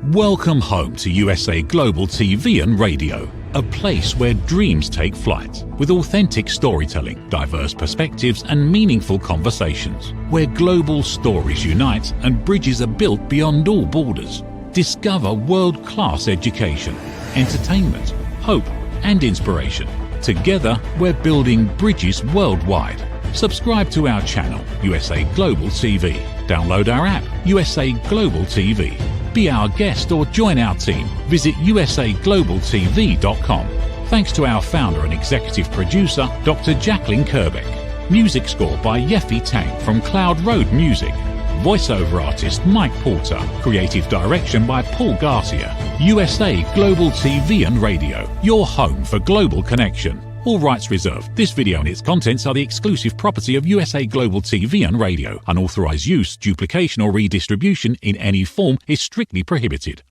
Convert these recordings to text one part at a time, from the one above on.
Welcome home to USA Global TV and Radio, a place where dreams take flight, with authentic storytelling, diverse perspectives and meaningful conversations, where global stories unite and bridges are built beyond all borders. Discover world-class education, entertainment, hope and inspiration. Together, we're building bridges worldwide. Subscribe to our channel, USA Global TV. Download our app, USA Global TV. Be our guest or join our team. Visit usaglobaltv.com. Thanks to our founder and executive producer, Dr. Jacalyn Kerbeck. Music score by Yeffy Tang from Cloud Road Music. Voiceover artist Mike Porter. Creative direction by Paul Garcia. USA Global TV and Radio, your home for global connection. All rights reserved. This video and its contents are the exclusive property of USA Global TV and Radio. Unauthorized use, duplication or redistribution in any form is strictly prohibited.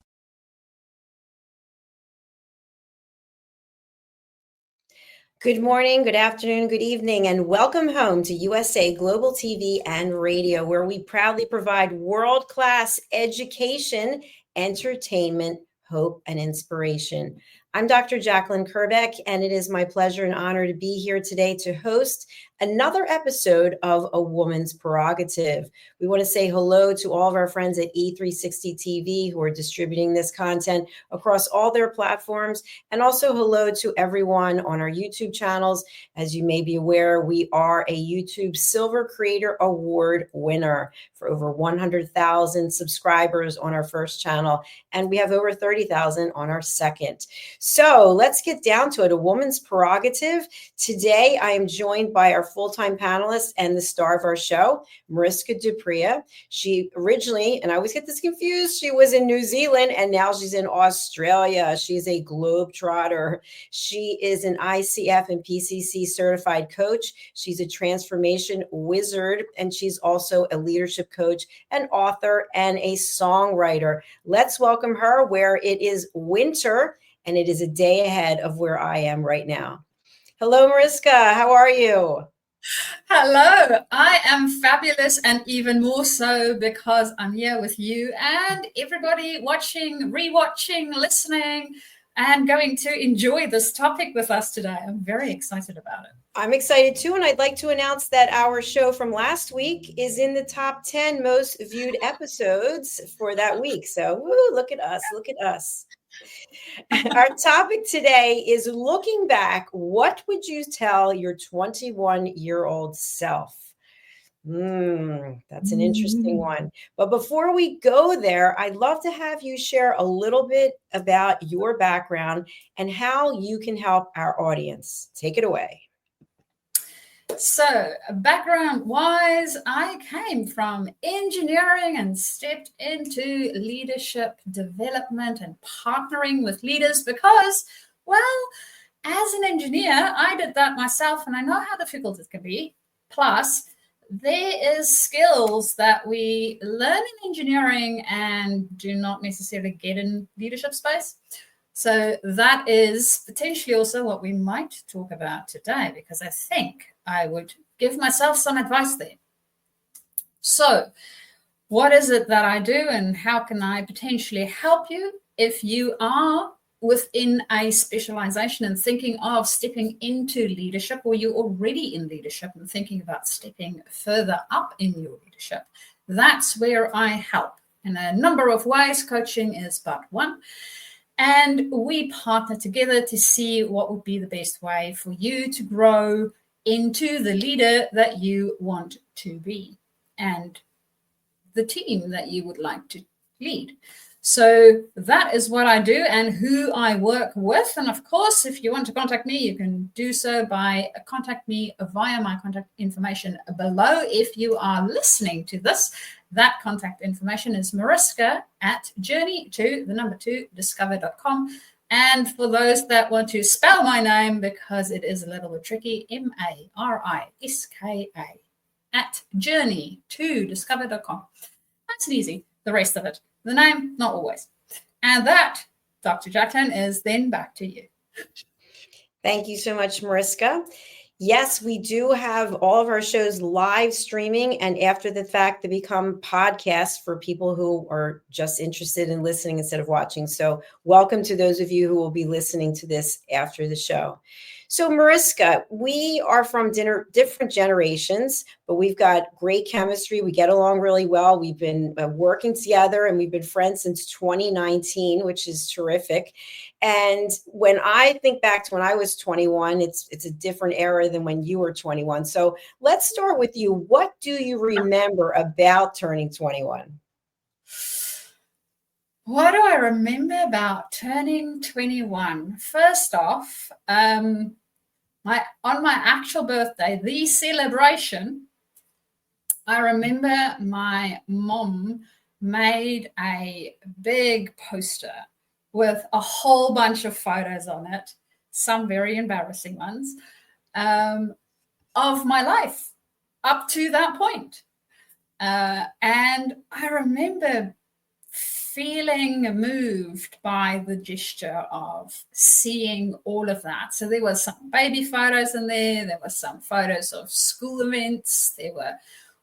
Good morning, good afternoon, good evening, and welcome home to USA Global TV and Radio, where we proudly provide world-class education, entertainment, hope, and inspiration. I'm Dr. Jacalyn Kerbeck, and it is my pleasure and honor to be here today to host another episode of A Woman's Prerogative. We want to say hello to all of our friends at E360 TV who are distributing this content across all their platforms, and also hello to everyone on our YouTube channels. As you may be aware, we are a YouTube Silver Creator Award winner for over 100,000 subscribers on our first channel, and we have over 30,000 on our second. So let's get down to it. A Woman's Prerogative. Today, I am joined by our full-time panelist and the star of our show, Mariska Dupria. She originally, and I always get this confused, she was in New Zealand and now she's in Australia. She's a globetrotter. She is an ICF and PCC certified coach. She's a transformation wizard, and she's also a leadership coach, an author, and a songwriter. Let's welcome her where it is winter and it is a day ahead of where I am right now. Hello, Mariska. How are you? Hello, I am fabulous, and even more so because I'm here with you and everybody watching, rewatching, listening, and going to enjoy this topic with us today. I'm very excited about it. I'm excited too, and I'd like to announce that our show from last week is in the top 10 most viewed episodes for that week. So, woo, look at us, look at us. Our topic today is looking back. What would you tell your 21-year-old self? That's an interesting one. But before we go there, I'd love to have you share a little bit about your background and how you can help our audience. Take it away. So background-wise, I came from engineering and stepped into leadership development and partnering with leaders because, well, as an engineer, I did that myself and I know how difficult it can be. Plus, there is skills that we learn in engineering and do not necessarily get in leadership space. So that is potentially also what we might talk about today, because I think I would give myself some advice there. So what is it that I do and how can I potentially help you if you are within a specialization and thinking of stepping into leadership, or you're already in leadership and thinking about stepping further up in your leadership? That's where I help in a number of ways. Coaching is but one. And we partner together to see what would be the best way for you to grow into the leader that you want to be and the team that you would like to lead. So that is what I do and who I work with. And of course, if you want to contact me, you can do so by contact me via my contact information below. If you are listening to this, that contact information is Mariska at journey2discover.com. And for those that want to spell my name, because it is a little bit tricky, Mariska at journey2discover.com. That's easy. The rest of it, the name, not always. And that, Dr. Jacalyn, is then back to you. Thank you so much, Mariska. Yes, we do have all of our shows live streaming, and after the fact, they become podcasts for people who are just interested in listening instead of watching. So welcome to those of you who will be listening to this after the show. So Mariska, we are from different generations, but we've got great chemistry. We get along really well. We've been working together, and we've been friends since 2019, which is terrific. And when I think back to when I was 21, it's a different era than when you were 21. So let's start with you. What do you remember about turning 21? What do I remember about turning 21? First off, on my actual birthday, the celebration, I remember my mom made a big poster with a whole bunch of photos on it, some very embarrassing ones, of my life up to that point. And I remember feeling moved by the gesture of seeing all of that. So there were some baby photos in there were some photos of school events, there were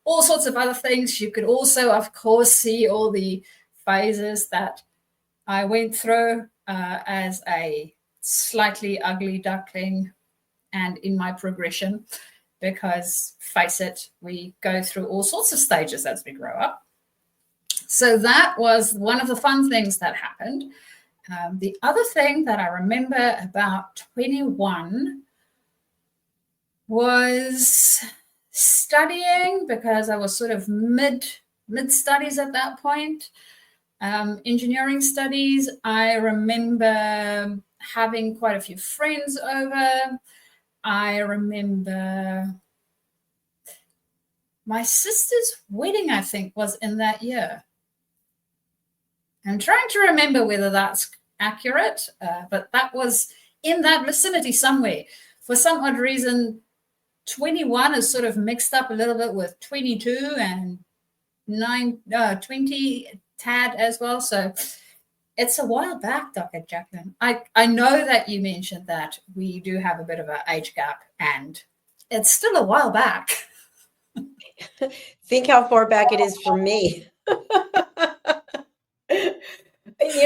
all sorts of other things. You could also, of course, see all the phases that I went through as a slightly ugly duckling and in my progression, because face it, we go through all sorts of stages as we grow up. So that was one of the fun things that happened. The other thing that I remember about 21 was studying, because I was sort of mid studies at that point. Engineering studies. I remember having quite a few friends over. I remember my sister's wedding, I think, was in that year. I'm trying to remember whether that's accurate, but that was in that vicinity somewhere. For some odd reason, 21 is sort of mixed up a little bit with 22 and 20 tad as well. So it's a while back, Dr. Jacalyn. I know that you mentioned that we do have a bit of an age gap, and it's still a while back. Think how far back it is for me.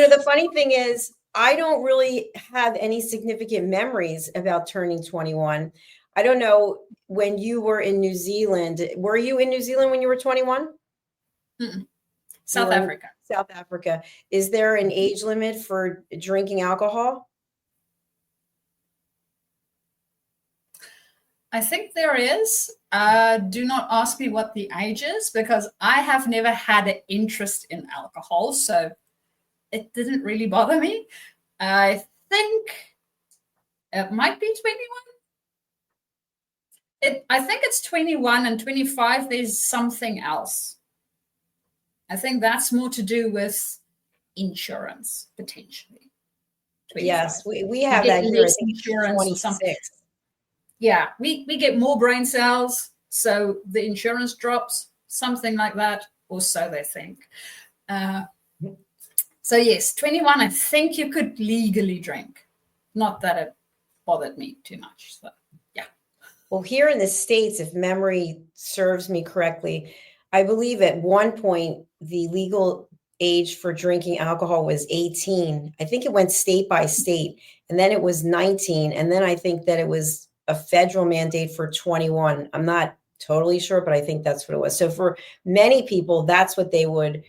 The funny thing is, I don't really have any significant memories about turning 21. I don't know, when you were in New Zealand, were you in New Zealand when you were 21? South Africa. South Africa. Is there an age limit for drinking alcohol? I think there is. Do not ask me what the age is, because I have never had an interest in alcohol, so it didn't really bother me. I think it might be 21. I think it's 21 and 25. There's something else. I think that's more to do with insurance, potentially. 25. Yes, we have that here. I think insurance or something. Yeah, we get more brain cells, so the insurance drops, something like that, or so they think. So yes, 21, I think you could legally drink. Not that it bothered me too much. So yeah. Well, here in the States, if memory serves me correctly, I believe at one point the legal age for drinking alcohol was 18. I think it went state by state, and then it was 19. And then I think that it was a federal mandate for 21. I'm not totally sure, but I think that's what it was. So for many people, that's what they would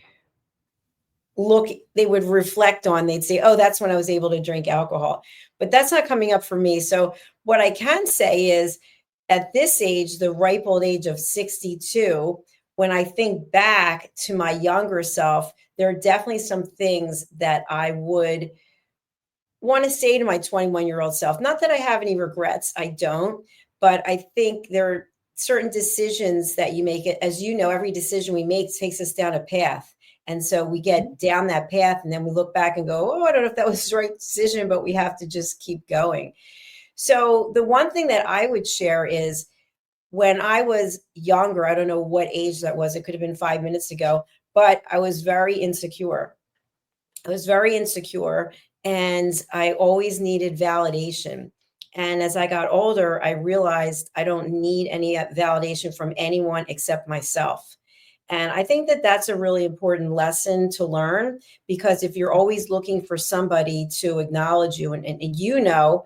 reflect on. They'd say, oh, that's when I was able to drink alcohol. But that's not coming up for me. So what I can say is, at this age, the ripe old age of 62, when I think back to my younger self, there are definitely some things that I would want to say to my 21-year-old self. Not that I have any regrets, I don't, but I think there are certain decisions that you make. As you know, every decision we make takes us down a path. And so we get down that path, and then we look back and go, oh, I don't know if that was the right decision, but we have to just keep going. So the one thing that I would share is, when I was younger, I don't know what age that was, it could have been 5 minutes ago, but I was very insecure. And I always needed validation. And as I got older, I realized I don't need any validation from anyone except myself. And I think that that's a really important lesson to learn, because if you're always looking for somebody to acknowledge you, and you know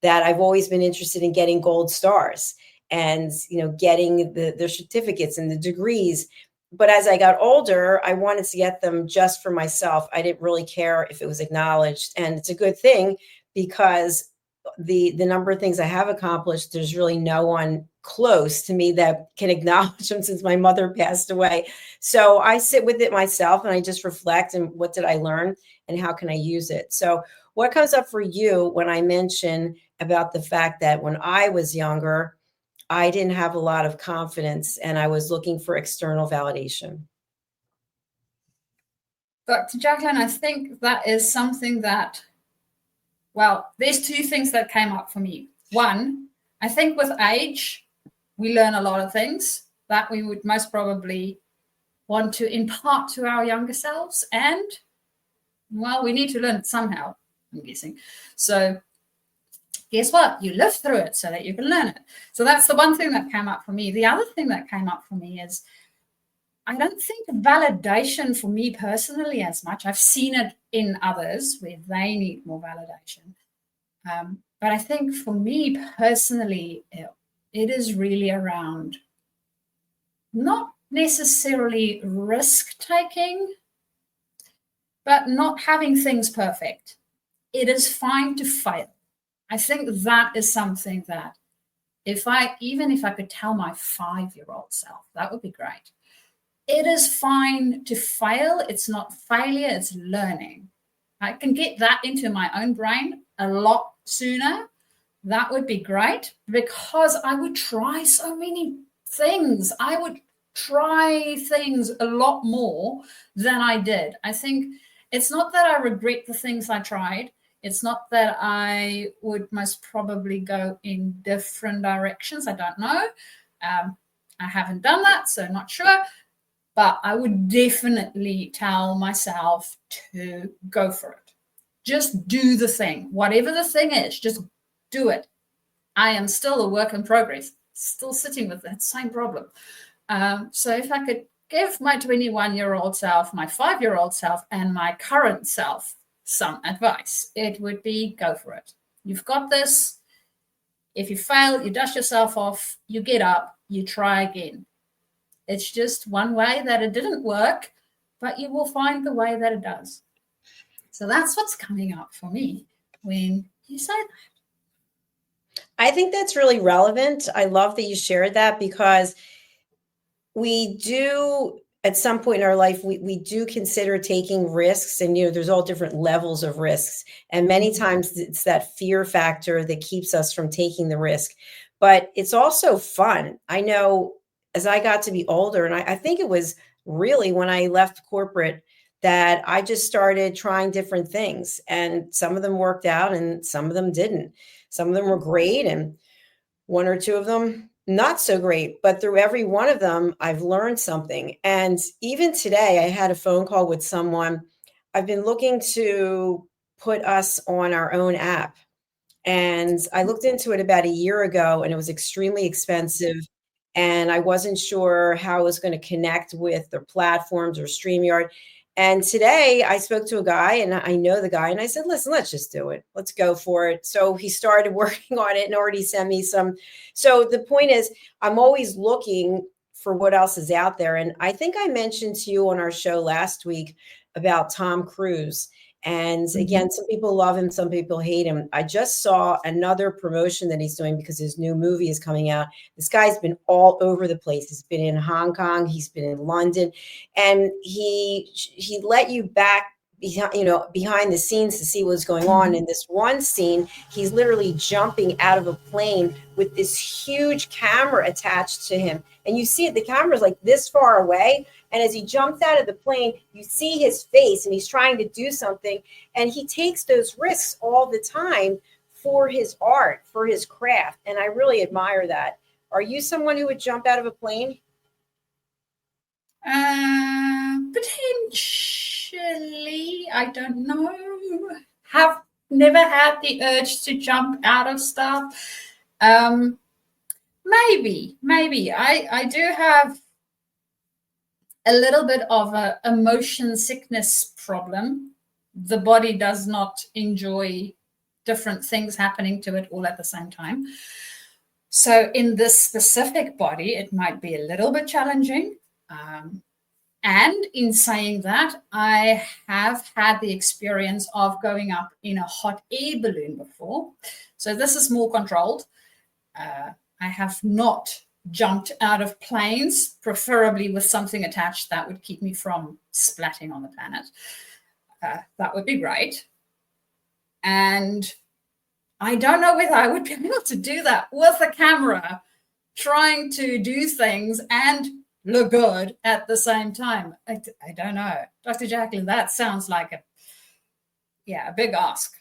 that I've always been interested in getting gold stars and, getting the certificates and the degrees. But as I got older, I wanted to get them just for myself. I didn't really care if it was acknowledged. And it's a good thing, because the number of things I have accomplished, there's really no one close to me that can acknowledge them since my mother passed away. So I sit with it myself and I just reflect, and what did I learn and how can I use it? So what comes up for you when I mention about the fact that when I was younger, I didn't have a lot of confidence and I was looking for external validation? Dr. Jacalyn, I think that is something that, well, there's two things that came up for me. One, I think with age, we learn a lot of things that we would most probably want to impart to our younger selves. And, well, we need to learn it somehow, I'm guessing. So guess what? You live through it so that you can learn it. So that's the one thing that came up for me. The other thing that came up for me is, I don't think validation for me personally as much. I've seen it in others where they need more validation. But I think for me personally, it is really around not necessarily risk-taking, but not having things perfect. It is fine to fail. I think that is something that even if I could tell my 5-year-old self, that would be great. It is fine to fail. It's not failure, it's learning. I can get that into my own brain a lot sooner. That would be great, because I would try so many things. I would try things a lot more than I did. I think it's not that I regret the things I tried. It's not that I would most probably go in different directions. I don't know. I haven't done that, so not sure. But I would definitely tell myself to go for it. Just do the thing. Whatever the thing is, just do it. I am still a work in progress, still sitting with that same problem. So if I could give my 21-year-old self, my 5-year-old self, and my current self some advice, it would be go for it. You've got this. If you fail, you dust yourself off, you get up, you try again. It's just one way that it didn't work, but you will find the way that it does. So that's what's coming up for me when you say that. I think that's really relevant. I love that you shared that, because we do, at some point in our life, we do consider taking risks, and there's all different levels of risks, and many times it's that fear factor that keeps us from taking the risk. But it's also fun. I know as I got to be older, and I think it was really when I left corporate that I just started trying different things, and some of them worked out and some of them didn't. Some of them were great and one or two of them not so great, but through every one of them, I've learned something. And even today, I had a phone call with someone. I've been looking to put us on our own app. And I looked into it about a year ago, and it was extremely expensive. And I wasn't sure how I was going to connect with the platforms or StreamYard. And today I spoke to a guy, and I know the guy, and I said, listen, let's just do it. Let's go for it. So he started working on it and already sent me some. So the point is, I'm always looking for what else is out there. And I think I mentioned to you on our show last week about Tom Cruise. And again, some people love him, some people hate him. I just saw another promotion that he's doing because his new movie is coming out. This guy's been all over the place. He's been in Hong Kong, he's been in London, and he let you back behind the scenes to see what's going on. In this one scene, he's literally jumping out of a plane with this huge camera attached to him. And you see it, the camera's like this far away. And as he jumps out of the plane, you see his face and he's trying to do something. And he takes those risks all the time for his art, for his craft. And I really admire that. Are you someone who would jump out of a plane? Potentially, I don't know. Have never had the urge to jump out of stuff. Maybe. I do have a little bit of a motion sickness problem. The body does not enjoy different things happening to it all at the same time. So in this specific body, it might be a little bit challenging. And in saying that, I have had the experience of going up in a hot air balloon before. So this is more controlled. I have not jumped out of planes, preferably with something attached that would keep me from splatting on the planet. That would be great. And I don't know whether I would be able to do that with a camera, trying to do things and look good at the same time. I don't know. Dr. Jacalyn, that sounds like a big ask.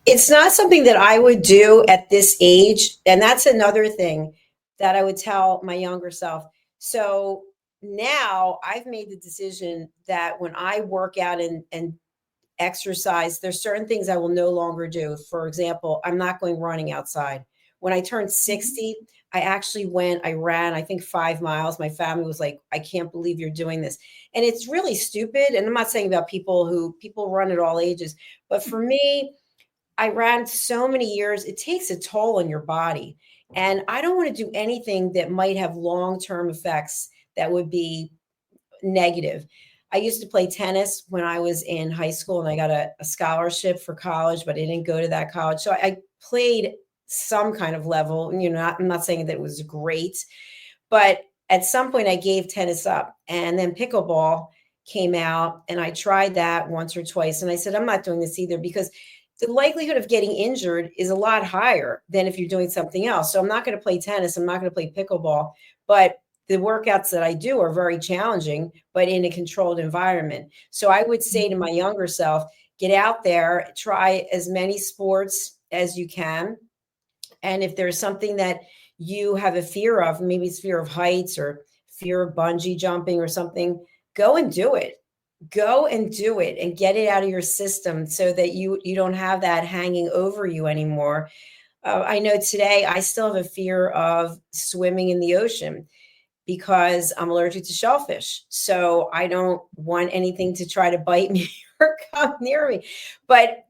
It's not something that I would do at this age. And that's another thing that I would tell my younger self. So now I've made the decision that when I work out and exercise, there's certain things I will no longer do. For example, I'm not going running outside. When I turned 60, I ran, I think 5 miles. My family was like, I can't believe you're doing this. And it's really stupid. And I'm not saying about people run at all ages, but for me, I ran so many years, it takes a toll on your body. And I don't want to do anything that might have long-term effects that would be negative. I used to play tennis when I was in high school, and I got a scholarship for college, but I didn't go to that college. So I played some kind of level. I'm not saying that it was great, but at some point I gave tennis up, and then pickleball came out, and I tried that once or twice. And I said, I'm not doing this either, because the likelihood of getting injured is a lot higher than if you're doing something else. So I'm not going to play tennis. I'm not going to play pickleball, but the workouts that I do are very challenging, but in a controlled environment. So I would say to my younger self, get out there, try as many sports as you can. And if there's something that you have a fear of, maybe it's fear of heights or fear of bungee jumping or something, go and do it. Go and do it and get it out of your system so that you don't have that hanging over you anymore. I know today I still have a fear of swimming in the ocean because I'm allergic to shellfish. So I don't want anything to try to bite me or come near me. But,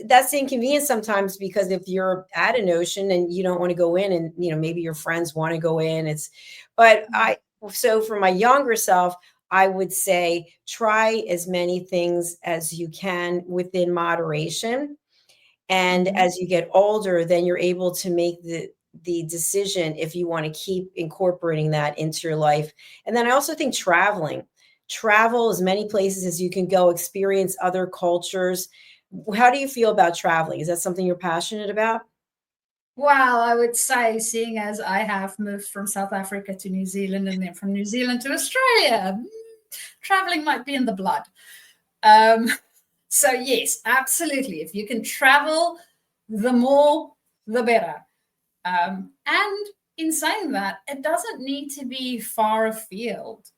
that's the inconvenience sometimes, because if you're at an ocean and you don't want to go in and, maybe your friends want to go in, so for my younger self, I would say try as many things as you can within moderation. And as you get older, then you're able to make the decision if you want to keep incorporating that into your life. And then I also think travel as many places as you can go, experience other cultures. How do you feel about traveling? Is that something you're passionate about? Well, I would say, seeing as I have moved from South Africa to New Zealand and then from New Zealand to Australia, traveling might be in the blood. So yes, absolutely. If you can travel, the more, the better. And in saying that, it doesn't need to be far afield.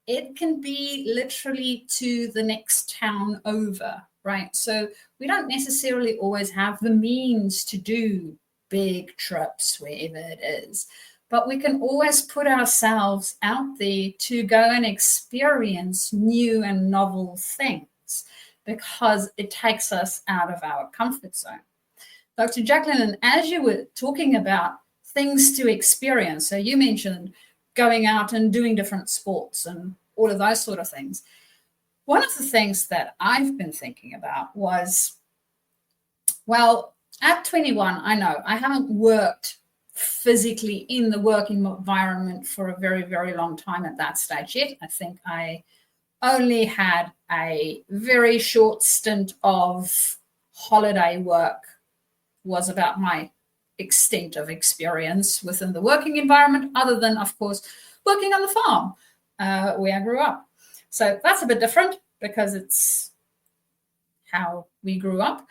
It can be literally to the next town over, right? So we don't necessarily always have the means to do big trips wherever it is, but we can always put ourselves out there to go and experience new and novel things, because it takes us out of our comfort zone. Dr. Jacalyn, and as you were talking about things to experience, so you mentioned going out and doing different sports and all of those sort of things. One of the things that I've been thinking about was, well, at 21, I know I haven't worked physically in the working environment for a very, very long time at that stage yet. I think I only had a very short stint of holiday work was about my extent of experience within the working environment, other than, of course, working on the farm where I grew up. So that's a bit different because it's how we grew up.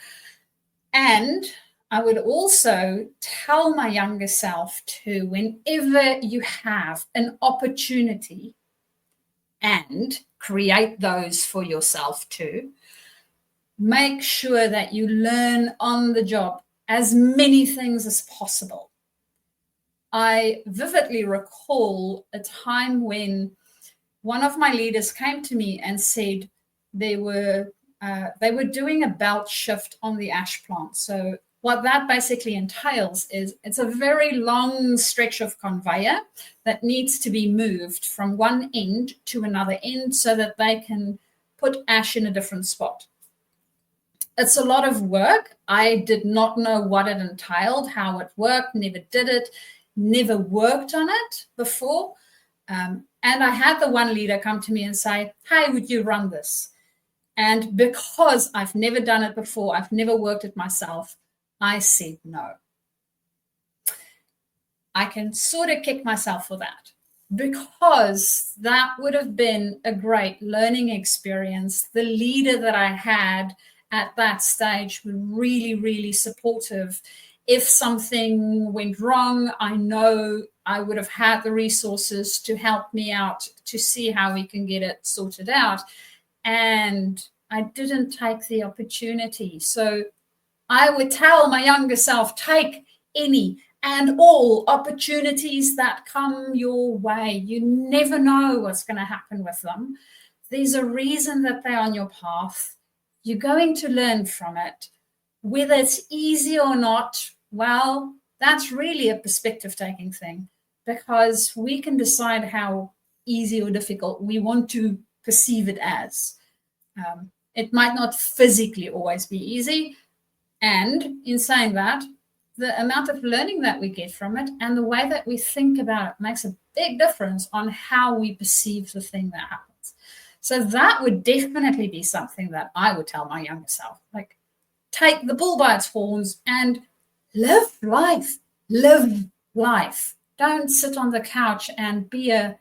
And I would also tell my younger self to, whenever you have an opportunity, and create those for yourself too. Make sure that you learn on the job as many things as possible. I vividly recall a time when one of my leaders came to me and said they were doing a belt shift on the ash plant. So what that basically entails is it's a very long stretch of conveyor that needs to be moved from one end to another end so that they can put ash in a different spot. It's a lot of work. I did not know what it entailed, how it worked, never did it, never worked on it before. And I had the one leader come to me and say, hey, would you run this? And because I've never done it before, I've never worked it myself, I said no. I can sort of kick myself for that because that would have been a great learning experience. The leader that I had at that stage were really, really supportive. If something went wrong, I know I would have had the resources to help me out to see how we can get it sorted out. And I didn't take the opportunity. So I would tell my younger self, take any and all opportunities that come your way. You never know what's going to happen with them. There's a reason that they're on your path. You're going to learn from it. Whether it's easy or not, well, that's really a perspective-taking thing because we can decide how easy or difficult we want to perceive it as. It might not physically always be easy. And in saying that, the amount of learning that we get from it and the way that we think about it makes a big difference on how we perceive the thing that happens. So that would definitely be something that I would tell my younger self, like take the bull by its horns and live life. Live life. Don't sit on the couch and be a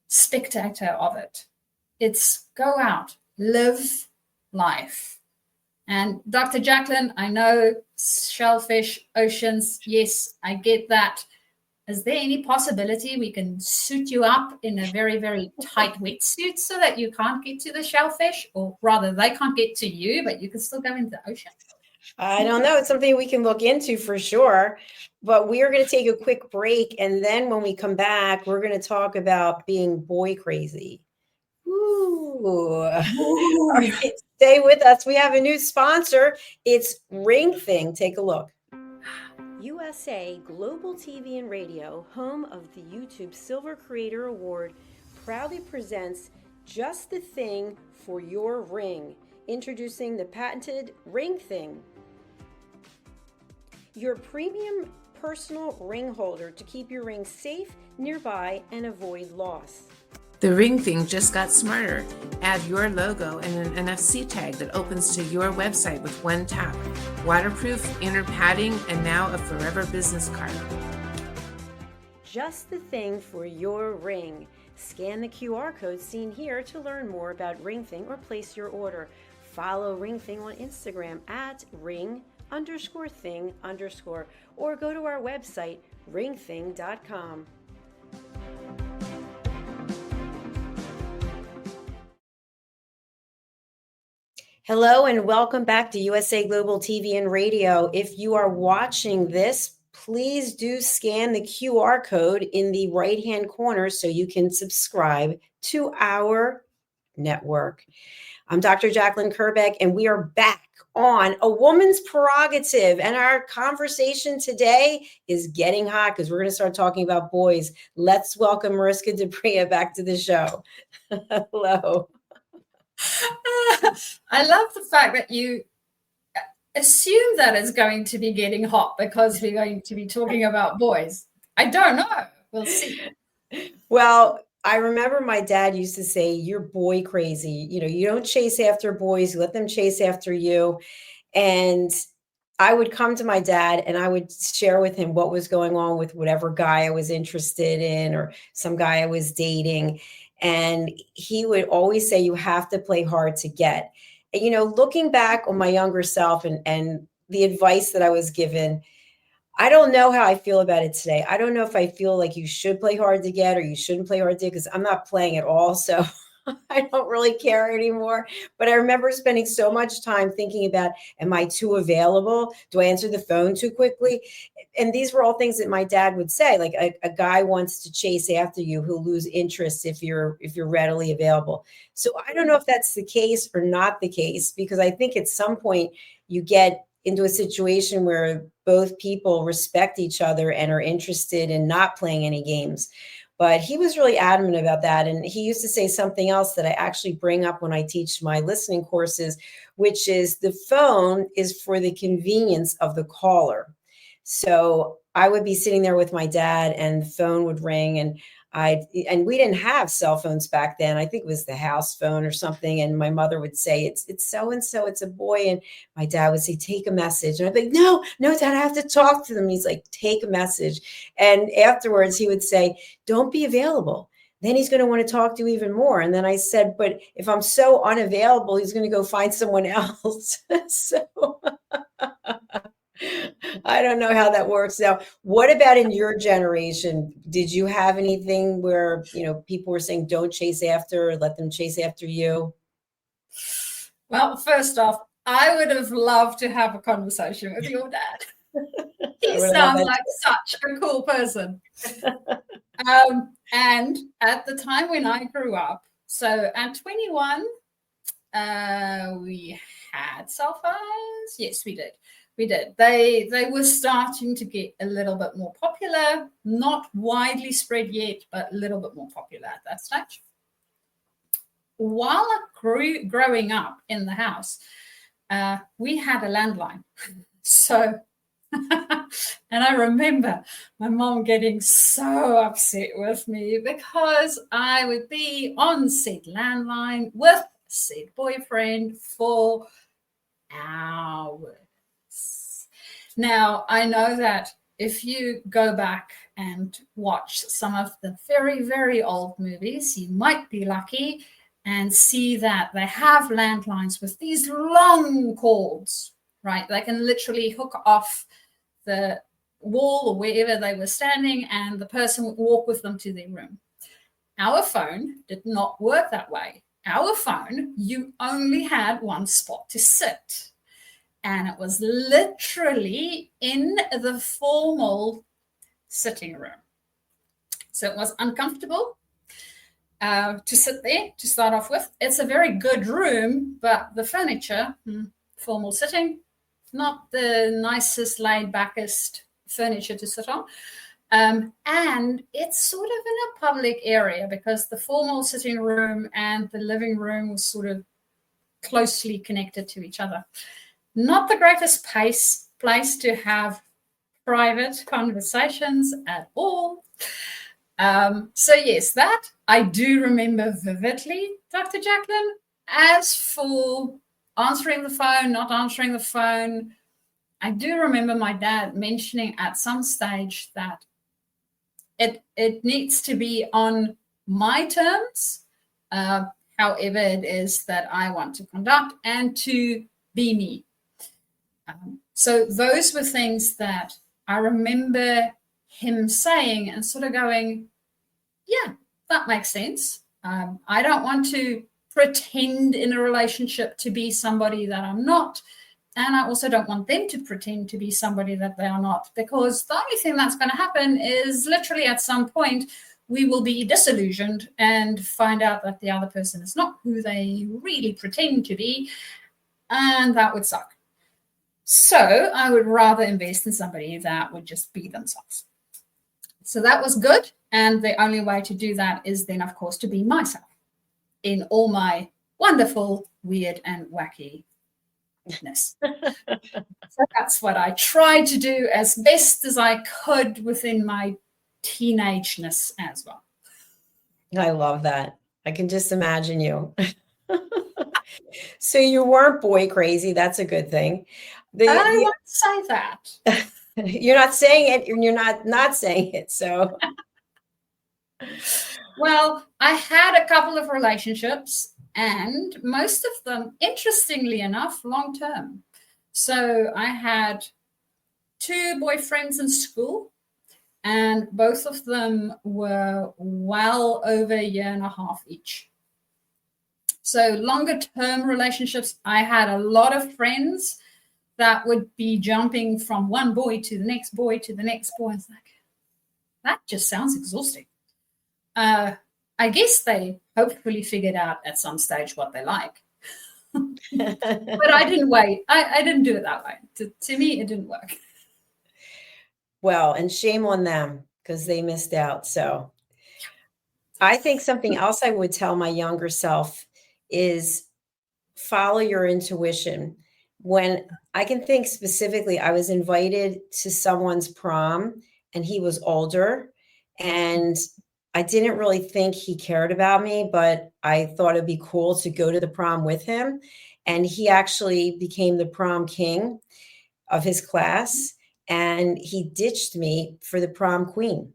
spectator of it. It's go out, live life. And Dr. Jacalyn, I know shellfish, oceans, yes, I get that. Is there any possibility we can suit you up in a very, very tight wetsuit so that you can't get to the shellfish, or rather they can't get to you, but you can still go into the ocean? I don't know. It's something we can look into for sure. But we are going to take a quick break. And then when we come back, we're going to talk about being boy crazy. Ooh. All right, stay with us. We have a new sponsor. It's Ring Thing. Take a look. USA Global TV and Radio, home of the YouTube Silver Creator Award, proudly presents Just the Thing for Your Ring. Introducing the patented Ring Thing. Your premium personal ring holder to keep your ring safe, nearby, and avoid loss. The Ring Thing just got smarter. Add your logo and an NFC tag that opens to your website with one tap. Waterproof, inner padding, and now a forever business card. Just the thing for your ring. Scan the QR code seen here to learn more about Ring Thing or place your order. Follow Ring Thing on Instagram at ring_thing_ or go to our website ringthing.com. Hello and welcome back to USA Global TV and Radio. If you are watching this, please do scan the QR code in the right-hand corner so you can subscribe to our network. I'm Dr. Jacalyn Kerbeck, and we are back on A Woman's Prerogative. And our conversation today is getting hot because we're going to start talking about boys. Let's welcome Mariska Debria back to the show. Hello. I love the fact that you assume that it's going to be getting hot because we're going to be talking about boys. I don't know. We'll see. Well, I remember my dad used to say, you're boy crazy. You know, you don't chase after boys, you let them chase after you. And I would come to my dad and I would share with him what was going on with whatever guy I was interested in or some guy I was dating. And he would always say, you have to play hard to get. And, you know, looking back on my younger self and the advice that I was given, I don't know how I feel about it today. I don't know if I feel like you should play hard to get or you shouldn't play hard to get, because I'm not playing at all. So I don't really care anymore. But I remember spending so much time thinking about, am I too available? Do I answer the phone too quickly? And these were all things that my dad would say, like a guy wants to chase after you, who'll lose interest if you're readily available. So I don't know if that's the case or not the case, because I think at some point you get into a situation where both people respect each other and are interested in not playing any games. But he was really adamant about that. And he used to say something else that I actually bring up when I teach my listening courses, which is the phone is for the convenience of the caller. So I would be sitting there with my dad and the phone would ring, and we didn't have cell phones back then. I think it was the house phone or something. And my mother would say, it's so-and-so, it's a boy. And my dad would say, take a message. And I'd be like, no, Dad, I have to talk to them. And he's like, take a message. And afterwards he would say, don't be available. Then he's going to want to talk to you even more. And then I said, but if I'm so unavailable, he's going to go find someone else. So I don't know how that works. Now, what about in your generation? Did you have anything where, people were saying, don't chase after, let them chase after you? Well, first off, I would have loved to have a conversation with your dad. He sounds like such a cool person. And at the time when I grew up, so at 21, we had cell phones. Yes, we did. We did. They were starting to get a little bit more popular, not widely spread yet, but a little bit more popular at that stage. While growing up in the house, we had a landline. So, and I remember my mom getting so upset with me because I would be on said landline with said boyfriend for hours. Now, I know that if you go back and watch some of the very, very old movies, you might be lucky and see that they have landlines with these long cords, right? They can literally hook off the wall or wherever they were standing, and the person would walk with them to their room. Our phone did not work that way. Our phone, you only had one spot to sit. And it was literally in the formal sitting room. So it was uncomfortable to sit there to start off with. It's a very good room, but the furniture, formal sitting, not the nicest, laid-backest furniture to sit on. And it's sort of in a public area because the formal sitting room and the living room was sort of closely connected to each other. Not the greatest place to have private conversations at all. So yes, that I do remember vividly, Dr. Jacalyn. As for answering the phone, not answering the phone, I do remember my dad mentioning at some stage that it needs to be on my terms, however it is that I want to conduct, and to be me. So those were things that I remember him saying and sort of going, yeah, that makes sense. I don't want to pretend in a relationship to be somebody that I'm not. And I also don't want them to pretend to be somebody that they are not, because the only thing that's going to happen is literally at some point we will be disillusioned and find out that the other person is not who they really pretend to be. And that would suck. So I would rather invest in somebody that would just be themselves. So that was good. And the only way to do that is then, of course, to be myself in all my wonderful, weird, and wackiness. So that's what I tried to do as best as I could within my teenageness as well. I love that. I can just imagine you. So you weren't boy crazy. That's a good thing. I won't say that. You're not saying it, and you're not saying it. So, well, I had a couple of relationships, and most of them, interestingly enough, long term. So I had two boyfriends in school, and both of them were well over a year and a half each. So longer term relationships, I had a lot of friends that would be jumping from one boy to the next boy to the next boy. It's like, that just sounds exhausting. I guess they hopefully figured out at some stage what they like. But I didn't wait. I didn't do it that way. To me, it didn't work. Well, and shame on them because they missed out. So I think something else I would tell my younger self is follow your intuition. When I can think specifically, I was invited to someone's prom and he was older, and I didn't really think he cared about me, but I thought it'd be cool to go to the prom with him. And he actually became the prom king of his class, and he ditched me for the prom queen.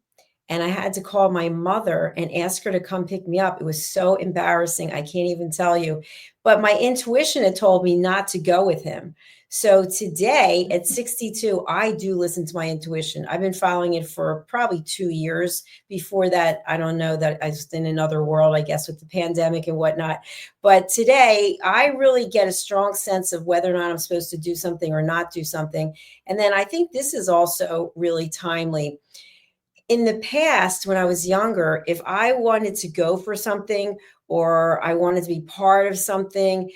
And I had to call my mother and ask her to come pick me up. It was so embarrassing. I can't even tell you. But my intuition had told me not to go with him. So today at 62, I do listen to my intuition. I've been following it for probably 2 years. Before that, I don't know, that I was in another world, I guess, with the pandemic and whatnot. But today, I really get a strong sense of whether or not I'm supposed to do something or not do something. And then I think this is also really timely. In the past, when I was younger, if I wanted to go for something or I wanted to be part of something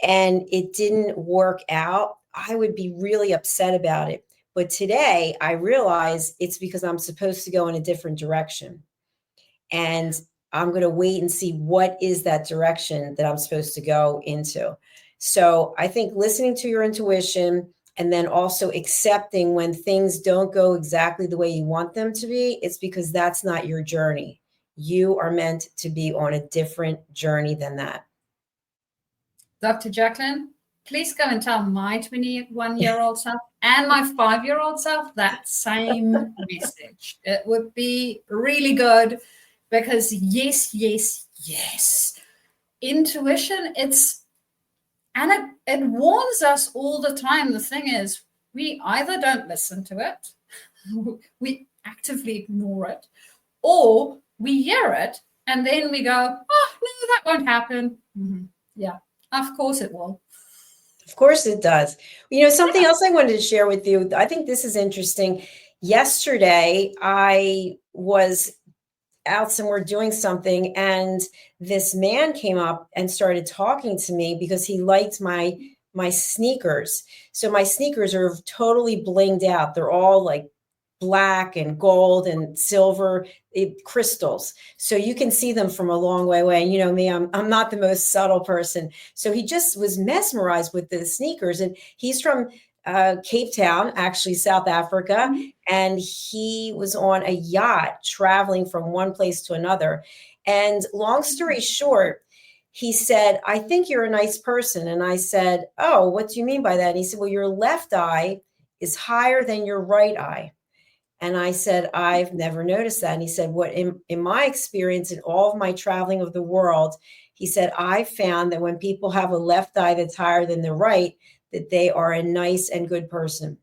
and it didn't work out, I would be really upset about it. But today I realize it's because I'm supposed to go in a different direction. And I'm going to wait and see what is that direction that I'm supposed to go into. So I think listening to your intuition, and then also accepting when things don't go exactly the way you want them to be, it's because that's not your journey. You are meant to be on a different journey than that. Dr. Jacalyn, please go and tell my 21-year-old self and my 5-year-old self that same message. It would be really good because yes. Intuition, and it warns us all the time. The thing is, we either don't listen to it, we actively ignore it, or we hear it and then we go, oh, no, that won't happen. Mm-hmm. Yeah, of course it will. Of course it does. You know, something else I wanted to share with you. I think this is interesting. Yesterday, I was out somewhere doing something, and this man came up and started talking to me because he liked my sneakers. So my sneakers are totally blinged out. They're all like black and gold and silver crystals. So you can see them from a long way away. And you know me, I'm not the most subtle person. So he just was mesmerized with the sneakers. And he's from Cape Town, actually South Africa. And he was on a yacht traveling from one place to another. And long story short, he said, I think you're a nice person. And I said, oh, what do you mean by that? And he said, well, your left eye is higher than your right eye. And I said, I've never noticed that. And he said, what in my experience in all of my traveling of the world, he said, I found that when people have a left eye that's higher than the right, that they are a nice and good person.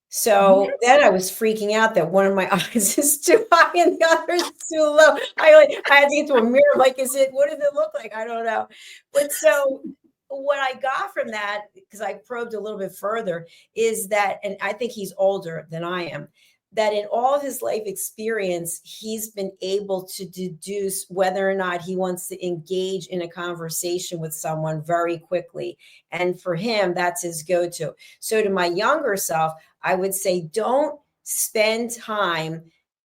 So then I was freaking out that one of my eyes is too high and the other is too low. I had to get to a mirror. Like, what does it look like? I don't know. But so what I got from that, because I probed a little bit further, is that, and I think he's older than I am, that in all of his life experience, he's been able to deduce whether or not he wants to engage in a conversation with someone very quickly. And for him, that's his go-to. So to my younger self, I would say, don't spend time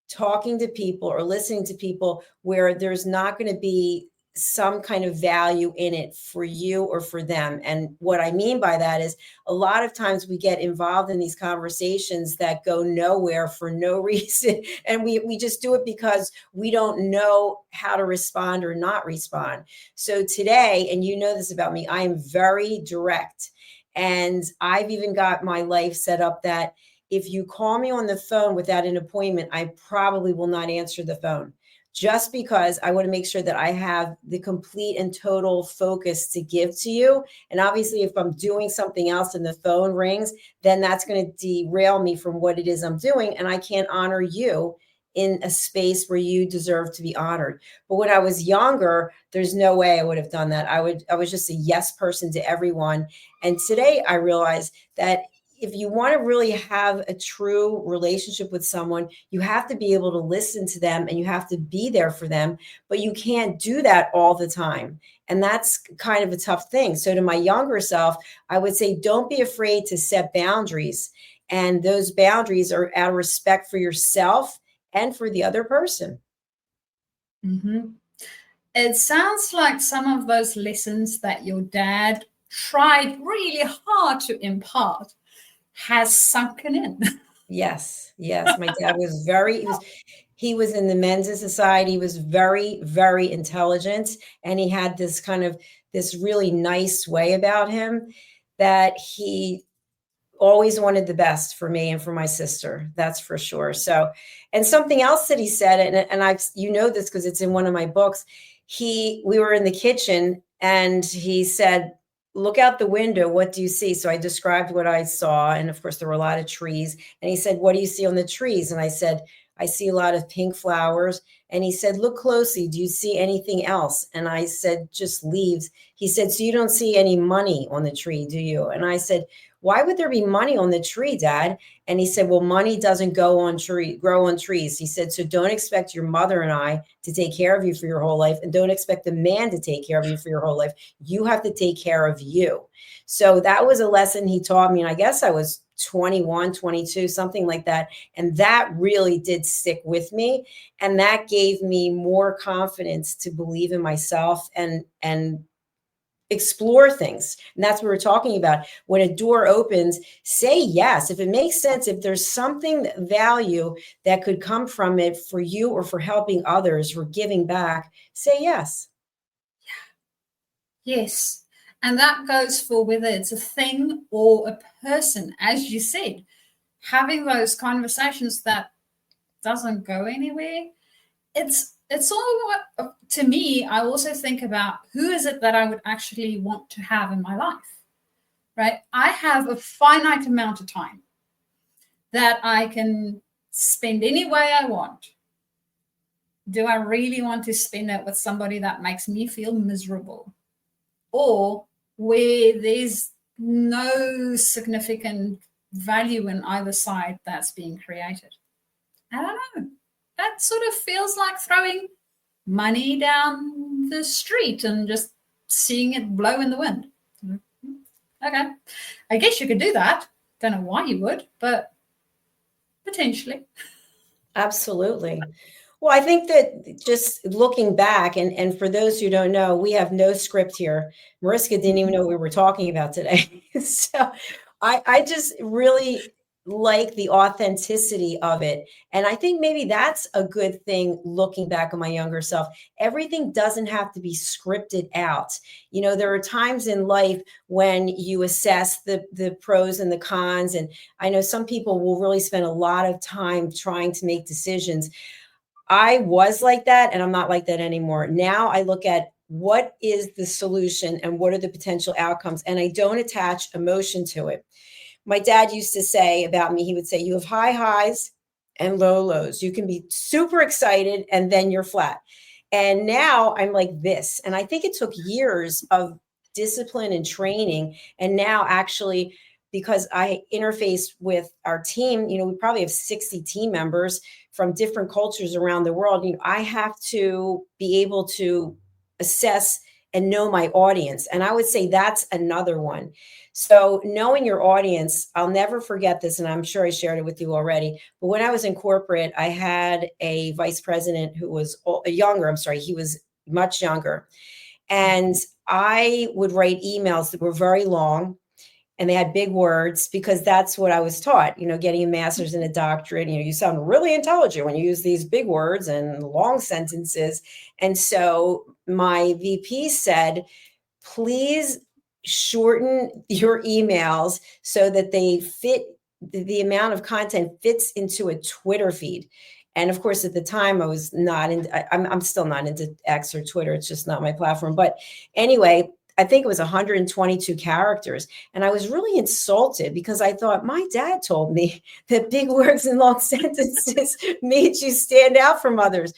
talking to people or listening to people where there's not going to be some kind of value in it for you or for them. And what I mean by that is a lot of times we get involved in these conversations that go nowhere for no reason. And we just do it because we don't know how to respond or not respond. So today, and you know this about me, I am very direct. And I've even got my life set up that if you call me on the phone without an appointment, I probably will not answer the phone. just because I want to make sure that I have the complete and total focus to give to you. And obviously, if I'm doing something else and the phone rings, then that's going to derail me from what it is I'm doing. And I can't honor you in a space where you deserve to be honored. But when I was younger, there's no way I would have done that. I was just a yes person to everyone. And today I realize that if you want to really have a true relationship with someone, you have to be able to listen to them and you have to be there for them, but you can't do that all the time. And that's kind of a tough thing. So to my younger self, I would say, don't be afraid to set boundaries. And those boundaries are out of respect for yourself and for the other person. Mm-hmm. It sounds like some of those lessons that your dad tried really hard to impart has sunken in. Yes. My dad was he was in the Men's Society. He was very, very intelligent. And he had this really nice way about him that he always wanted the best for me and for my sister. That's for sure. So, and something else that he said, and this because it's in one of my books. We were in the kitchen and he said, look out the window. What do you see? So I described what I saw. And of course, there were a lot of trees. And he said, what do you see on the trees? And I said, I see a lot of pink flowers. And he said, look closely. Do you see anything else? And I said, just leaves. He said, so you don't see any money on the tree, do you? And I said, why would there be money on the tree, Dad? And he said, well, money doesn't grow on trees. He said, so don't expect your mother and I to take care of you for your whole life. And don't expect the man to take care of you for your whole life. You have to take care of you. So that was a lesson he taught me. And I guess I was 21, 22, something like that. And that really did stick with me. And that gave me more confidence to believe in myself and explore things. And that's what we're talking about. When a door opens, say yes. If it makes sense, if there's something value that could come from it for you or for helping others, for giving back, say yes. Yeah. Yes. And that goes for whether it's a thing or a person, as you said, having those conversations that doesn't go anywhere. It's all, to me, I also think about who is it that I would actually want to have in my life, right? I have a finite amount of time that I can spend any way I want. Do I really want to spend it with somebody that makes me feel miserable, or where there's no significant value in either side that's being created? I don't know. That sort of feels like throwing money down the street and just seeing it blow in the wind. Okay. I guess you could do that. Don't know why you would, but potentially. Absolutely. Well, I think that just looking back, and for those who don't know, we have no script here. Mariska didn't even know what we were talking about today. So I just really like the authenticity of it. And I think maybe that's a good thing looking back on my younger self. Everything doesn't have to be scripted out. You know, there are times in life when you assess the pros and the cons. And I know some people will really spend a lot of time trying to make decisions. I was like that, and I'm not like that anymore. Now I look at what is the solution and what are the potential outcomes, and I don't attach emotion to it. My dad used to say about me, he would say, you have high highs and low lows. You can be super excited and then you're flat. And now I'm like this. And I think it took years of discipline and training. And now actually, because I interface with our team, you know, we probably have 60 team members from different cultures around the world. You know, I have to be able to assess and know my audience. And I would say that's another one. So knowing your audience, I'll never forget this, and I'm sure I shared it with you already. But when I was in corporate, I had a vice president who was younger. He was much younger. And I would write emails that were very long, and they had big words because that's what I was taught, you know, getting a master's and a doctorate. You know, you sound really intelligent when you use these big words and long sentences. And so my VP said, please shorten your emails so that they fit, the amount of content fits into a Twitter feed. And of course, at the time, I was not I'm still not into X or Twitter. It's just not my platform. But anyway, I think it was 122 characters. And I was really insulted because I thought my dad told me that big words and long sentences made you stand out from others.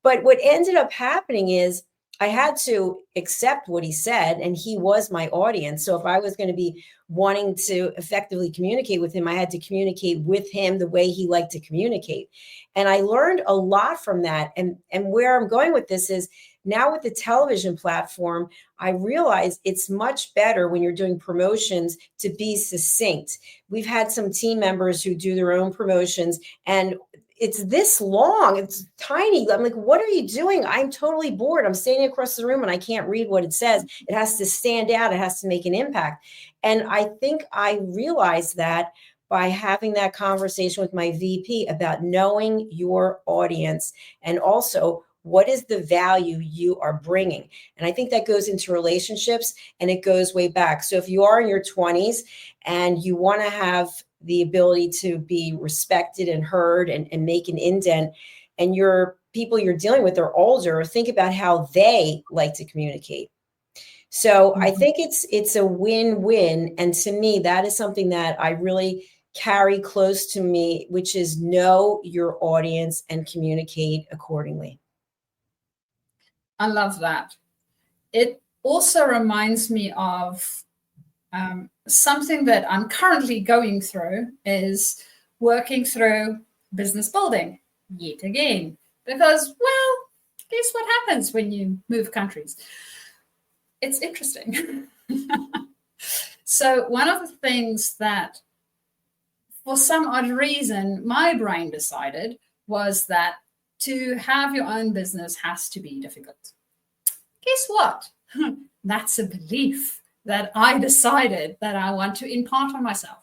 But what ended up happening is I had to accept what he said, and he was my audience. So if I was going to be wanting to effectively communicate with him, I had to communicate with him the way he liked to communicate. And I learned a lot from that. And where I'm going with this is now with the television platform, I realize it's much better when you're doing promotions to be succinct. We've had some team members who do their own promotions, and it's this long, it's tiny. I'm like, what are you doing? I'm totally bored. I'm standing across the room and I can't read what it says. It has to stand out. It has to make an impact. And I think I realized that by having that conversation with my VP about knowing your audience and also what is the value you are bringing. And I think that goes into relationships and it goes way back. So if you are in your 20s and you want to have the ability to be respected and heard and make an indent, and your people you're dealing with are older, think about how they like to communicate. So I think it's a win-win. And to me, that is something that I really carry close to me, which is know your audience and communicate accordingly. I love that. It also reminds me of something that I'm currently going through, is working through business building yet again. Because, well, guess what happens when you move countries? It's interesting. So one of the things that, for some odd reason, my brain decided was that to have your own business has to be difficult. Guess what? That's a belief that I decided that I want to impart on myself.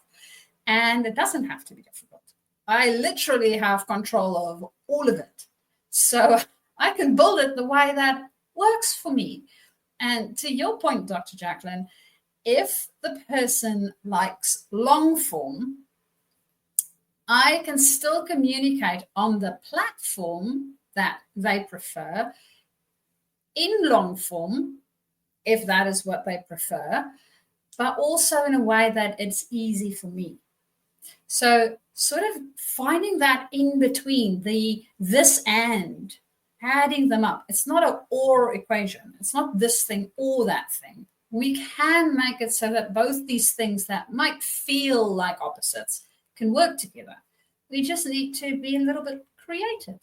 And it doesn't have to be difficult. I literally have control of all of it. So I can build it the way that works for me. And to your point, Dr. Jacalyn, if the person likes long form, I can still communicate on the platform that they prefer in long form, if that is what they prefer, but also in a way that it's easy for me. So sort of finding that in between, the this and, adding them up. It's not an or equation. It's not this thing or that thing. We can make it so that both these things that might feel like opposites can work together. We just need to be a little bit creative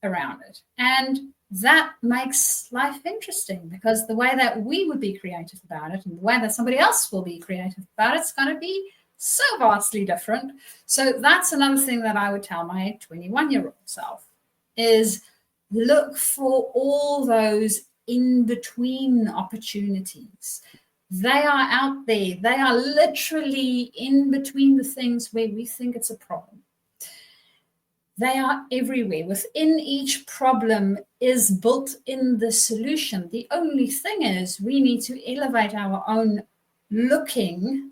around it. And that makes life interesting, because the way that we would be creative about it and the way that somebody else will be creative about it's going to be so vastly different. So that's another thing that I would tell my 21-year-old self is look for all those in-between opportunities. They are out there. They are literally in between the things where we think it's a problem. They are everywhere. Within each problem is built in the solution. The only thing is we need to elevate our own looking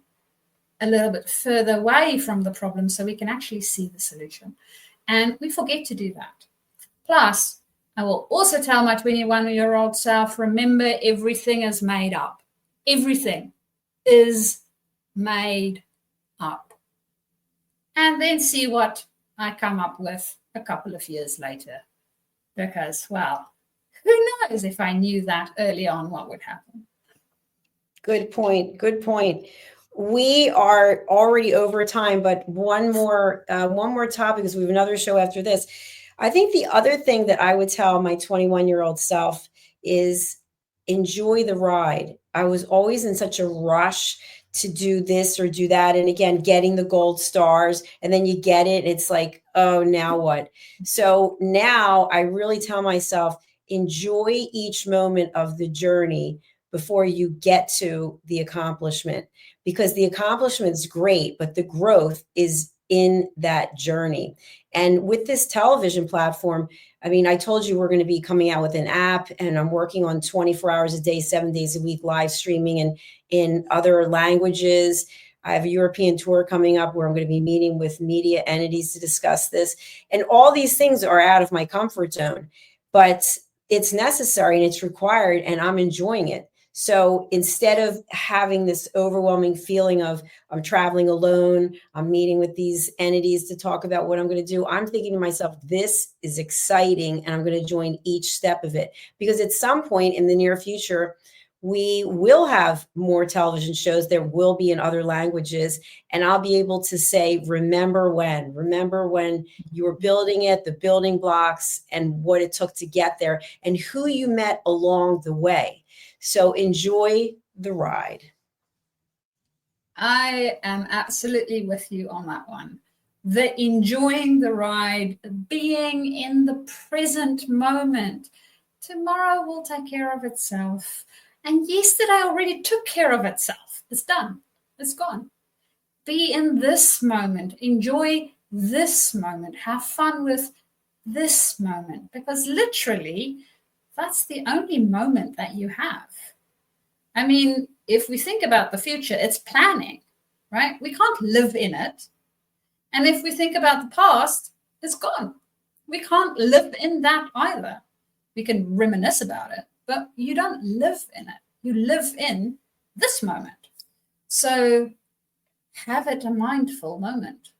a little bit further away from the problem so we can actually see the solution. And we forget to do that. Plus, I will also tell my 21-year-old self, remember, everything is made up. Everything is made up. And then see what I come up with a couple of years later. Because, well, who knows if I knew that early on what would happen. Good point. Good point. We are already over time, but one more topic, because we have another show after this. I think the other thing that I would tell my 21-year-old self is enjoy the ride. I was always in such a rush to do this or do that. And again, getting the gold stars, and then you get it. It's like, oh, now what? So now I really tell myself, enjoy each moment of the journey before you get to the accomplishment, because the accomplishment is great, but the growth is in that journey. And with this television platform, I mean, I told you we're going to be coming out with an app, and I'm working on 24 hours a day, 7 days a week, live streaming and in other languages. I have a European tour coming up where I'm going to be meeting with media entities to discuss this. And all these things are out of my comfort zone, but it's necessary and it's required, and I'm enjoying it. So instead of having this overwhelming feeling of I'm traveling alone, I'm meeting with these entities to talk about what I'm going to do, I'm thinking to myself, this is exciting, and I'm going to join each step of it. Because at some point in the near future, we will have more television shows. There will be in other languages, and I'll be able to say, remember when you were building it, the building blocks and what it took to get there and who you met along the way. So enjoy the ride. I am absolutely with you on that one. The enjoying the ride, being in the present moment. Tomorrow will take care of itself. And yesterday already took care of itself. It's done. It's gone. Be in this moment. Enjoy this moment. Have fun with this moment. Because literally, that's the only moment that you have. I mean, if we think about the future, it's planning, right? We can't live in it. And if we think about the past, it's gone. We can't live in that either. We can reminisce about it, but you don't live in it. You live in this moment. So have it a mindful moment.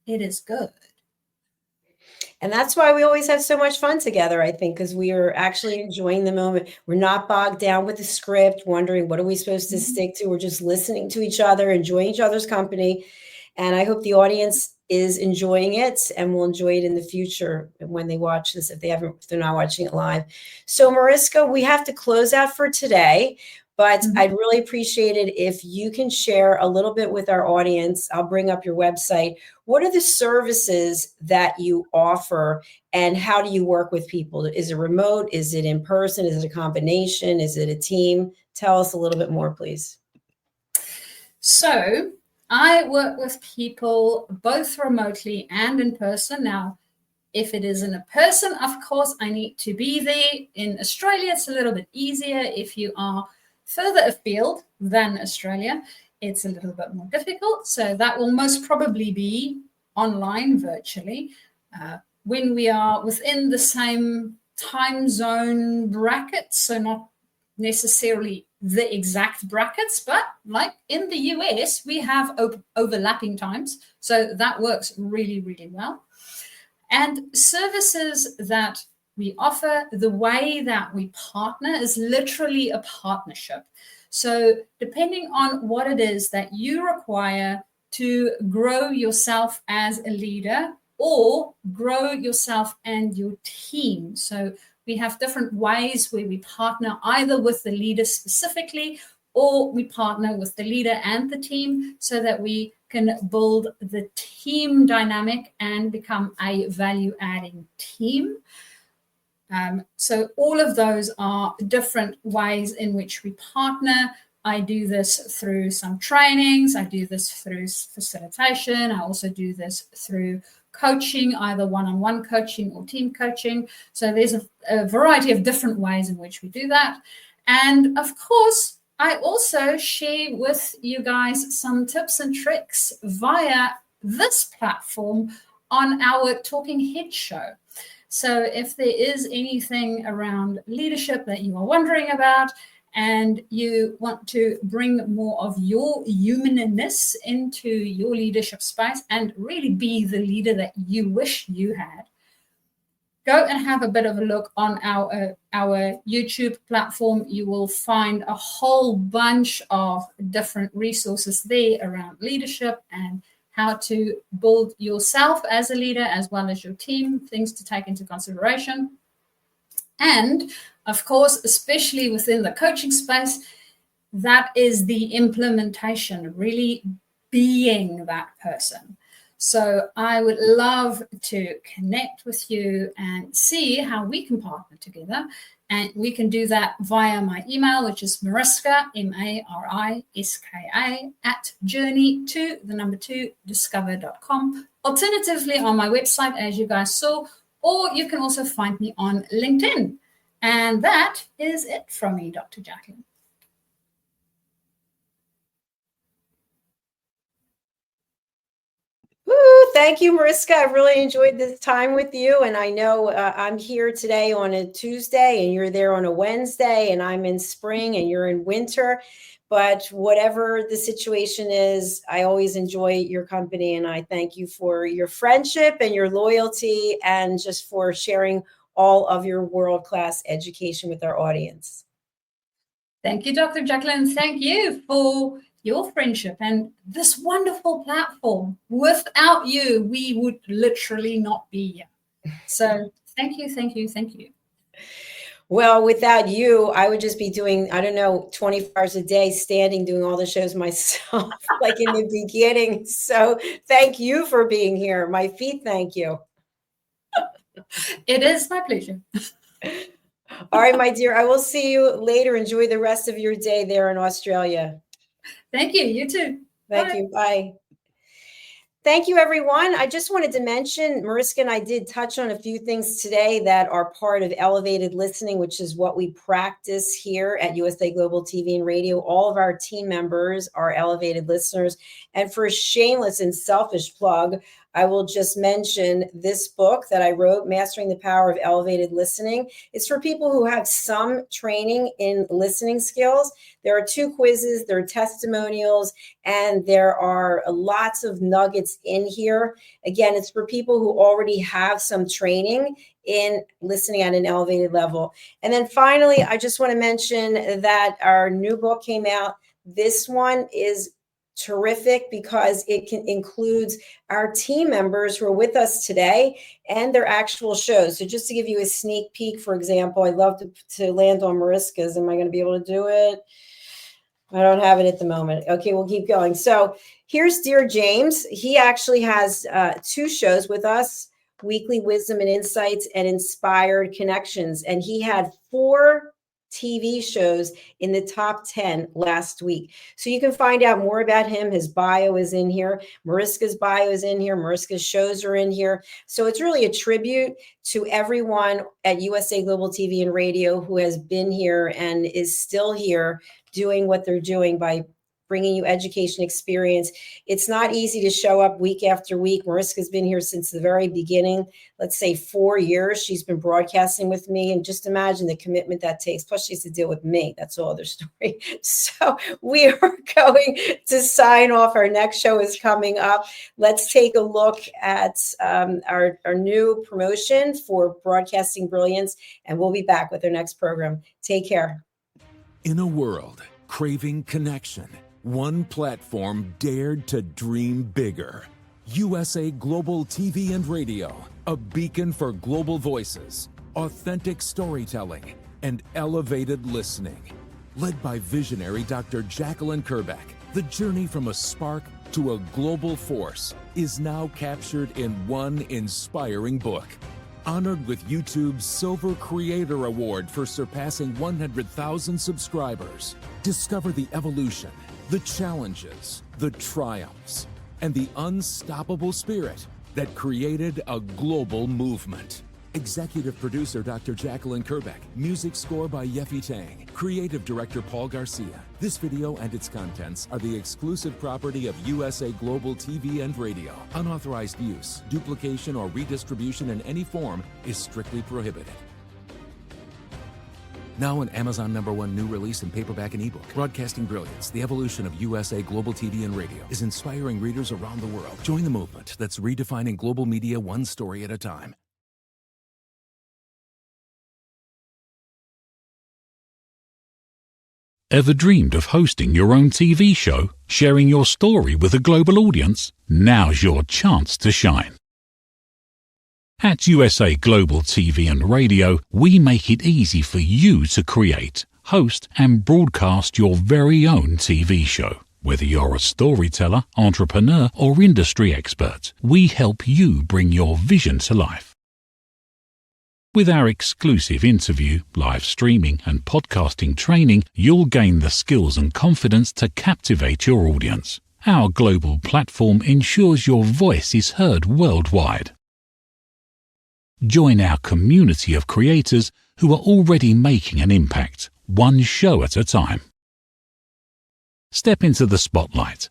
It is good. And that's why we always have so much fun together, I think, because we are actually enjoying the moment. We're not bogged down with the script, wondering what are we supposed to stick to. We're just listening to each other, enjoying each other's company. And I hope the audience is enjoying it and will enjoy it in the future when they watch this, if they're not watching it live. So Mariska, we have to close out for today. But I'd really appreciate it if you can share a little bit with our audience. I'll bring up your website. What are the services that you offer, and how do you work with people? Is it remote? Is it in person? Is it a combination? Is it a team? Tell us a little bit more, please. So I work with people both remotely and in person. Now, if it is in person, of course, I need to be there. In Australia, it's a little bit easier. If you are further afield than Australia, it's a little bit more difficult. So that will most probably be online, virtually. When we are within the same time zone bracket, so not necessarily the exact brackets, but like in the US, we have overlapping times. So that works really, really well. And services that we offer, the way that we partner is literally a partnership. So depending on what it is that you require to grow yourself as a leader or grow yourself and your team. So we have different ways where we partner either with the leader specifically, or we partner with the leader and the team so that we can build the team dynamic and become a value-adding team. So all of those are different ways in which we partner. I do this through some trainings. I do this through facilitation. I also do this through coaching, either one-on-one coaching or team coaching. So there's a variety of different ways in which we do that. And of course, I also share with you guys some tips and tricks via this platform on our Talking Head show. So if there is anything around leadership that you are wondering about and you want to bring more of your humanness into your leadership space and really be the leader that you wish you had, go and have a bit of a look on our YouTube platform. You will find a whole bunch of different resources there around leadership and how to build yourself as a leader as well as your team, things to take into consideration. And of course, especially within the coaching space, that is the implementation, really being that person. So I would love to connect with you and see how we can partner together. And we can do that via my email, which is Mariska, MARISKA, @journey2discover.com. Alternatively, on my website, as you guys saw, or you can also find me on LinkedIn. And that is it from me, Dr. Jacalyn. thank you, Mariska. I really enjoyed this time with you. And I know I'm here today on a Tuesday and you're there on a Wednesday, and I'm in spring and you're in winter. But whatever the situation is, I always enjoy your company. And I thank you for your friendship and your loyalty and just for sharing all of your world-class education with our audience. Thank you, Dr. Jacalyn. Thank you for your friendship and this wonderful platform. Without you, we would literally not be here. So thank you, thank you, thank you. Well, without you, I would just be doing, 24 hours a day standing, doing all the shows myself, like in the beginning. So thank you for being here. My feet, thank you. It is my pleasure. All right, my dear, I will see you later. Enjoy the rest of your day there in Australia. Thank you. You too. Thank you. Bye. Thank you, everyone. I just wanted to mention, Mariska and I did touch on a few things today that are part of elevated listening, which is what we practice here at USA Global TV and Radio. All of our team members are elevated listeners. And for a shameless and selfish plug, I will just mention this book that I wrote, Mastering the Power of Elevated Listening. It's for people who have some training in listening skills. There are 2 quizzes, there are testimonials, and there are lots of nuggets in here. Again, it's for people who already have some training in listening at an elevated level. And then finally, I just want to mention that our new book came out. This one is terrific because it includes our team members who are with us today and their actual shows. So just to give you a sneak peek, for example, I'd love to land on Mariska's. Am I going to be able to do it? I don't have it at the moment. Okay, we'll keep going. So here's Dear James. He actually has 2 shows with us, Weekly Wisdom and Insights and Inspired Connections. And he had 4 TV shows in the top 10 last week. So you can find out more about him. His bio is in here. Mariska's bio is in here. Mariska's shows are in here. So it's really a tribute to everyone at USA Global TV and Radio who has been here and is still here doing what they're doing by bringing you education experience. It's not easy to show up week after week. Mariska's been here since the very beginning, let's say 4 years. She's been broadcasting with me, and just imagine the commitment that takes. Plus she has to deal with me. That's a whole other story. So we are going to sign off. Our next show is coming up. Let's take a look at our new promotion for Broadcasting Brilliance, and we'll be back with our next program. Take care. In a world craving connection, one platform dared to dream bigger. USA Global TV and Radio, a beacon for global voices, authentic storytelling, and elevated listening. Led by visionary Dr. Jacalyn Kerbeck, the journey from a spark to a global force is now captured in one inspiring book. Honored with YouTube's Silver Creator Award for surpassing 100,000 subscribers. Discover the evolution, the challenges, the triumphs, and the unstoppable spirit that created a global movement. Executive producer Dr. Jacalyn Kerbeck. Music score by Yeffy Tang. Creative director Paul Garcia. This video and its contents are the exclusive property of USA Global TV and Radio. Unauthorized use, duplication, or redistribution in any form is strictly prohibited. Now an Amazon #1 new release in paperback and ebook. Broadcasting Brilliance, the evolution of USA Global TV and Radio, is inspiring readers around the world. Join the movement that's redefining global media one story at a time. Ever dreamed of hosting your own TV show, sharing your story with a global audience? Now's your chance to shine. At USA Global TV and Radio, we make it easy for you to create, host, and broadcast your very own TV show. Whether you're a storyteller, entrepreneur, or industry expert, we help you bring your vision to life. With our exclusive interview, live streaming, and podcasting training, you'll gain the skills and confidence to captivate your audience. Our global platform ensures your voice is heard worldwide. Join our community of creators who are already making an impact, one show at a time. Step into the spotlight,